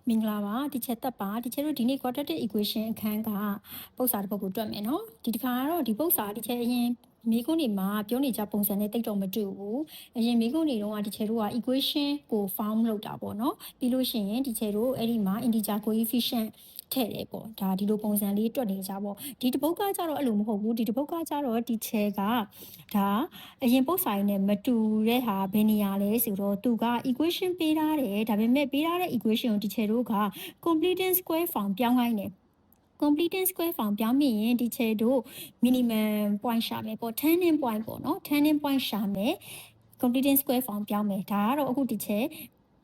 မင်္ဂလာပါဒီချက်သက်ပါဒီချက်တို့ဒီနေ့ quadratic equation အခန်းကပုံစံတစ်ပုဒ်ကိုတွက်မယ်နော်ဒီတစ်ခါကတော့ဒီပုံစံဒီချက်အရင်မိကုန်းတွေမှာပြောနေကြပုံစံနဲ့တိတ်တော့မတူဘူးအရင်မိကုန်းတွေတော့ဒီချက်တို့က equation ကို form လုပ်တာပေါ့နော်ပြီးလို့ရှိရင်ဒီချက်တို့အဲ့ဒီမှာ integer coefficient ထည့်တယ်ပေါ့ဒါဒီလိုပုံစံလေးတွက်နေကြပေါ့ဒီတစ်ပုဒ်ကကြတော့အဲ့လိုမဟုတ်ဘူးဒီတစ်ပုဒ်ကကြတော့ဒီချက်ကဒါအရင်ပုတ်စာရင်းနဲ့မတူတဲ့ဟာဘယ်နေရာလဲဆိုတော့သူက equation ပေးထားတယ်ဒါပေမဲ့ပေးထားတဲ့ equation ကိုဒီချက်တို့က completing square form ပြောင်းခိုင်းတယ် completing square form ပြောင်းမိရင်ဒီချက်တို့ minimum point ရှာမယ်ပေါ့ turning point ပေါ့နော် turning point ရှာမယ် completing square form ပြောင်းမယ်ဒါကတော့အခုဒီချက်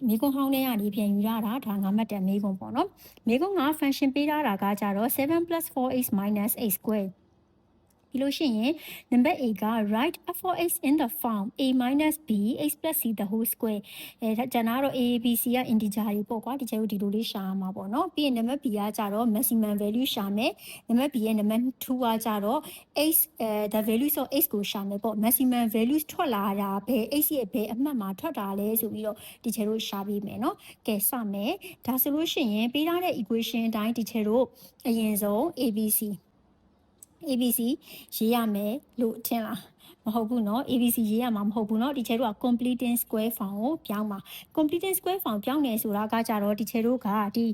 မေကွန်ဟောင်းထဲကနေပြန်ယူရတာဒါ9မှတ်တန်မေကွန်ပေါ့နော်မေကွန်က function ပေးထားတာကကြတော့7 + 4x - x square ပြီးလို့ရှိရင် number A က write f of x in the form a minus b x plus c the whole square ကျန်တော့ a b c က integer တွေပေါ့ကွာဒီချက်ကိုဒီလိုလေးရှာမှာပေါ့နော်ပြီးရင် number b ကကြတော့ maximum value ရှာမယ် number b ရဲ့ number 2ကကြတော့ x the values of x ကိုရှာမယ်ပေါ့ maximum values ထွက်လာတာဘယ် x ရဲ့ဘယ်အမှတ်မှာထွက်တာလဲဆိုပြီးတော့ဒီချက်တို့ရှာပြီးမယ်နော်ကဲစမယ်ဒါဆိုလို့ရှိရင်ပေးထားတဲ့ equation အတိုင်းဒီချက်တို့အရင်ဆုံး abc ရေးရမယ်လို့ထင်လားမဟုတ်ဘူးเนาะ ABC ရေးရမှာမဟုတ်ဘူးเนาะဒီချဲတို့က completing square form ကိုပြောင်းပါ completing square form ပြောင်းတယ်ဆိုတာကကြတော့ဒီချဲတို့ကဒီ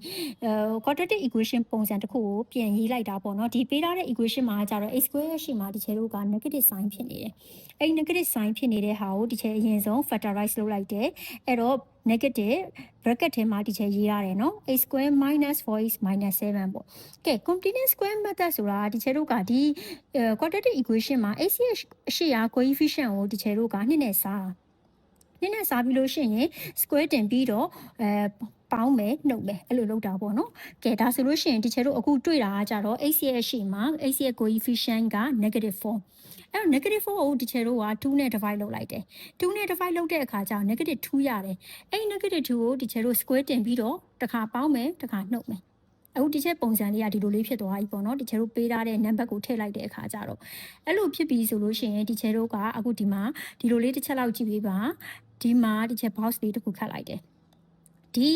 quadratic equation ပုံစံတစ်ခုကိုပြန်ရေးလိုက်တာပေါ့เนาะဒီပေးထားတဲ့ equation မှာကြတော့ x square ရှိမှာဒီချဲတို့က negative sign ဖြစ်နေတယ်အဲ့ negative sign ဖြစ်နေတဲ့ဟာကိုဒီချဲအရင်ဆုံး factorize လုပ်လိုက်တယ်အဲ့တော့ negative bracket ထဲမှာဒီချက်ရေးရတယ်နော် x square minus 4x minus 7ပေါ့ကဲ completing square method ဆိုတာဒီချက်တို့ကဒီ quadratic equation မှာ x ရဲ့အရှိရာ coefficient ကိုဒီချက်တို့က2နဲ့စားပြီးလို့ရှိရင် square တင်ပြီးတော့ပေါင်းမယ်နှုတ်မယ်အဲ့လိုလုပ်တာပေါ့နော်ကဲဒါဆိုလို့ရှိရင်ဒီချက်တို့အခုတွေ့တာကကြတော့ x ရဲ့အရှိမှာ x ရဲ့ coefficient က -4အဲ့တော့ -4 ကိုဒီချက်တို့က2နဲ့ divide လုပ်လိုက်တယ်2နဲ့ divide လုပ်တဲ့အခါကျတော့ -2 ရတယ်အဲ့ -2 ကိုဒီချက်တို့ square တင်ပြီးတော့တစ်ခါပေါင်းမယ်တစ်ခါနှုတ်မယ်အခုဒီချက်ပုံစံလေးကဒီလိုလေးဖြစ်သွားပြီပေါ့နော်ဒီချက်တို့ပေးထားတဲ့ number ကိုထည့်လိုက်တဲ့အခါကျတော့အဲ့လိုဖြစ်ပြီးဆိုလို့ရှိရင်ဒီချက်တို့ကအခုဒီမှာဒီလိုလေးတစ်ချက်လောက်ကြည့်ပေးပါဒီမှာဒီချက် box လေးတစ်ခုခတ်လိုက်တယ်ဒီ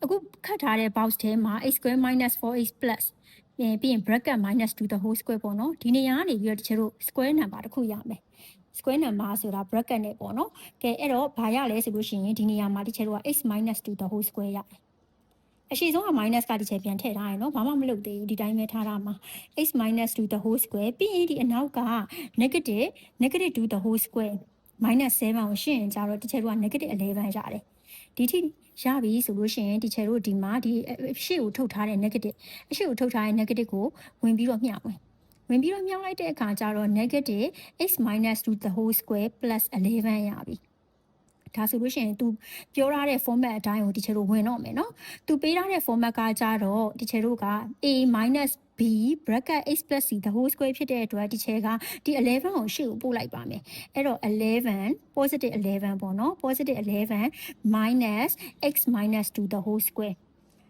အခုခတ်ထားတဲ့ box ထဲမှာ x square minus 4x plus ပြီးရင် bracket minus 2 the whole square ပေါ့နော်ဒီနေရာကနေပြီးတော့ဒီချက်တို့ square number တစ်ခုရမယ် square number ဆိုတာ bracket နဲ့ပေါ့နော်ကဲအဲ့တော့ဘာရလဲဆိုလို့ရှိရင်ဒီနေရာမှာဒီချက်တို့က x minus 2 the whole square ရတယ်အရှိဆုံးက minus ကဒီချက်ပြန်ထည့်ထားရနော်ဘာမှမလုပ်သေးဘူးဒီတိုင်းပဲထားတာမှာ x minus 2 the whole square ပြီးရင်ဒီအနောက်က negative 2 the whole square minus 7ကိုရှင်းရင်ကြတော့ဒီချက်တို့က negative 11ရတယ်ဒီထိရပြီဆိုလို့ရှိရင်ဒီချက်တို့ဒီမှာဒီရှေ့ကိုထုတ်ထားတဲ့ negative အရှေ့ကိုထုတ်ထားတဲ့ negative ကိုဝင်ပြီးတော့မျှဝင်ပြီးတော့မြောက်လိုက်တဲ့အခါကျတော့ negative x minus 2 the whole square plus 11ရပြီဒါဆိုလို့ရှိရင် तू ပြောထားတဲ့ format အတိုင်းကိုဒီချက်တို့ဝင်တော့မယ်နော် तू ပေးထားတဲ့ format ကကြတော့ဒီချက်တို့က a minus b bracket x plus c the whole square ဖြစ်တဲ့အတွက်ဒီချက်ကဒီ11ကိုရှေ့ကိုပို့လိုက်ပါမယ်အဲ့တော့11 positive 11ပေါ့နော် positive 11 minus x minus 2 the whole square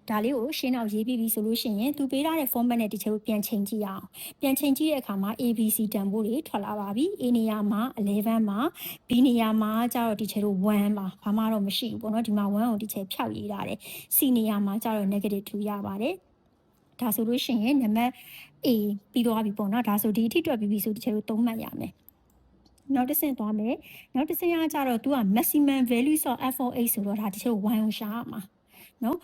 ဒါလေးကိုရှင်းအောင်ရေးပြီးပြီဆိုလို့ရှိရင်သူပေးထားတဲ့ format နဲ့ဒီချက်ကိုပြန်ချိန်ကြည့်အောင်ပြန်ချိန်ကြည့်တဲ့အခါမှာ ABC တန်ဖိုးတွေထွက်လာပါပြီ A နေရာမှာ11မှာ B နေရာမှာကျတော့ဒီချက်တို့1ပါဘာမှတော့မရှိဘူးပေါ့နော်ဒီမှာ1ကိုဒီချက်ဖြောက်ရေးထားတယ် C နေရာမှာကျတော့ -2 ရပါတယ်ဒါဆိုလို့ရှိရင်နံပါတ် A ပြီးသွားပြီပေါ့နော်ဒါဆိုဒီအထိတွက်ပြီးပြီဆိုဒီချက်တို့3မှတ်ရမယ်နောက်တစ်ဆင့်သွားမယ်နောက်တစ်ဆင့်ကကြတော့ तू က maximum value of f of x ဆိုတော့ဒါဒီချက်1ကိုရှာရမှာနော်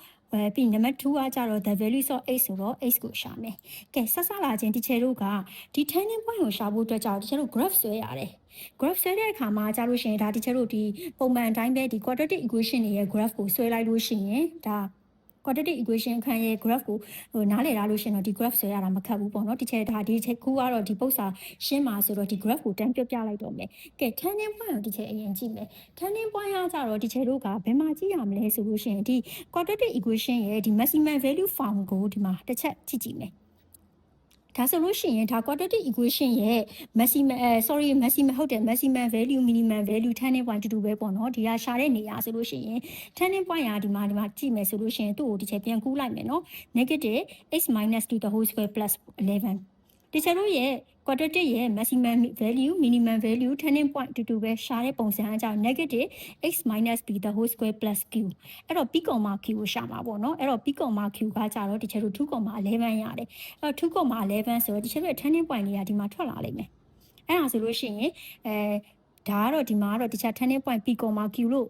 ပြီးနံပါတ်2ကကြတော့ the value of x ဆိုတော့ x ကိုရှာမယ်ကဲဆက်ဆက်လာခြင်းဒီချက်တို့ကဒီ turning point ကိုရှာဖို့အတွက်ကြောင့်ဒီချက်တို့ graph ဆွဲရတယ် graph ဆွဲတဲ့အခါမှာကြာလို့ရှိရင်ဒါဒီချက်တို့ဒီပုံမှန်အတိုင်းပဲဒီ quadratic equation တွေရဲ့ graph ကိုဆွဲလိုက်လို့ရှိရင်ဒါ quadratic equation ခန်းရဲ့ graph ကိုနားလည်ထားလို့ရှိရင်တော့ဒီ graph ဆွဲရတာမခက်ဘူးပေါ့နော်ဒီချက်ဒါဒီချက်ခုကတော့ဒီပု္ပ္ပစာရှင်းပါဆိုတော့ဒီ graph ကိုတန်းပြပြလိုက်တော့မယ်ကဲ turning point ကိုဒီချက်အရင်ကြည့်မယ် turning point ကကြတော့ဒီချက်တို့ကဘယ်မှာကြည့်ရမလဲဆိုလို့ရှိရင်ဒီ quadratic equation ရဲ့ဒီ maximum value form ကိုဒီမှာတစ်ချက်ကြည့်မယ်ဒါဆိုလို့ရှိရင်ဒါ quadratic equation ရဲ့ maximum ဟုတ်တယ် maximum value minimum value turning point တူတူပဲပေါ့နော်ဒီကရှာတဲ့နေရာဆိုလို့ရှိရင် turning point ကဒီမှာကြည့်မယ်ဆိုလို့ရှိရင်သူ့ကိုဒီချက်ပြန်ကူးလိုက်မယ်နော် negative x minus 2 the whole square plus 11 တခြားတို့ရဲ့ quadratic ရဲ့ maximum value minimum value turning point တူတူပဲရှာတဲ့ပုံစံအကြောင်း negative x minus b the whole square plus q အဲ့တော့ p, q ကိုရှာမှာပေါ့နော်အဲ့တော့ p, q ကကြတော့တခြားတို့ 2,11 ရတယ်အဲ့တော့ 2,11 ဆိုတော့တခြားတို့ turning point တွေကဒီမှာထွက်လာလိမ့်မယ်အဲ့ဒါဆိုလို့ရှိရင်ဒါကတော့ဒီမှာကတော့တခြား turning point p, q လို့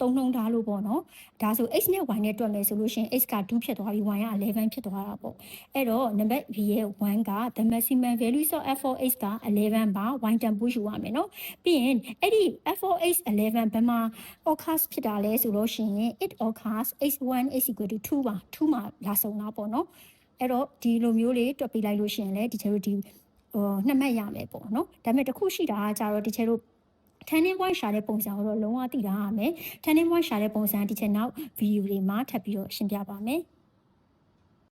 သုံးနှုန်းထားလို့ပေါ့နော်ဒါဆို x နဲ့ y နဲ့တွက်မယ်ဆိုလို့ရှိရင် x က2ဖြစ်သွားပြီး y က11ဖြစ်သွားတာပေါ့အဲ့တော့ number b ရဲ့1က the maximum value of f of x က11ပါ y တန်ဖိုးယူရမယ်နော်ပြီးရင်အဲ့ဒီ f of x 11ဘယ်မှာ occurs ဖြစ်တာလဲဆိုလို့ရှိရင် it occurs x1 is equal to 2ပါ2မှာလာဆုံးတာပေါ့နော်အဲ့တော့ဒီလိုမျိုးလေးတွက်ပေးလိုက်လို့ရှိရင်လည်းဒီချေတို့ဒီနှစ်မှတ်ရမယ်ပေါ့နော်ဒါပေမဲ့တစ်ခုရှိတာကကြတော့ဒီချေတို့ turning point ရှာတဲ့ပုံစံကိုတော့လုံးဝသိတာရမယ် turning point ရှာတဲ့ပုံစံဒီချက်နောက်ဗီဒီယိုတွေမှာထပ်ပြီးတော့ရှင်းပြပါမယ်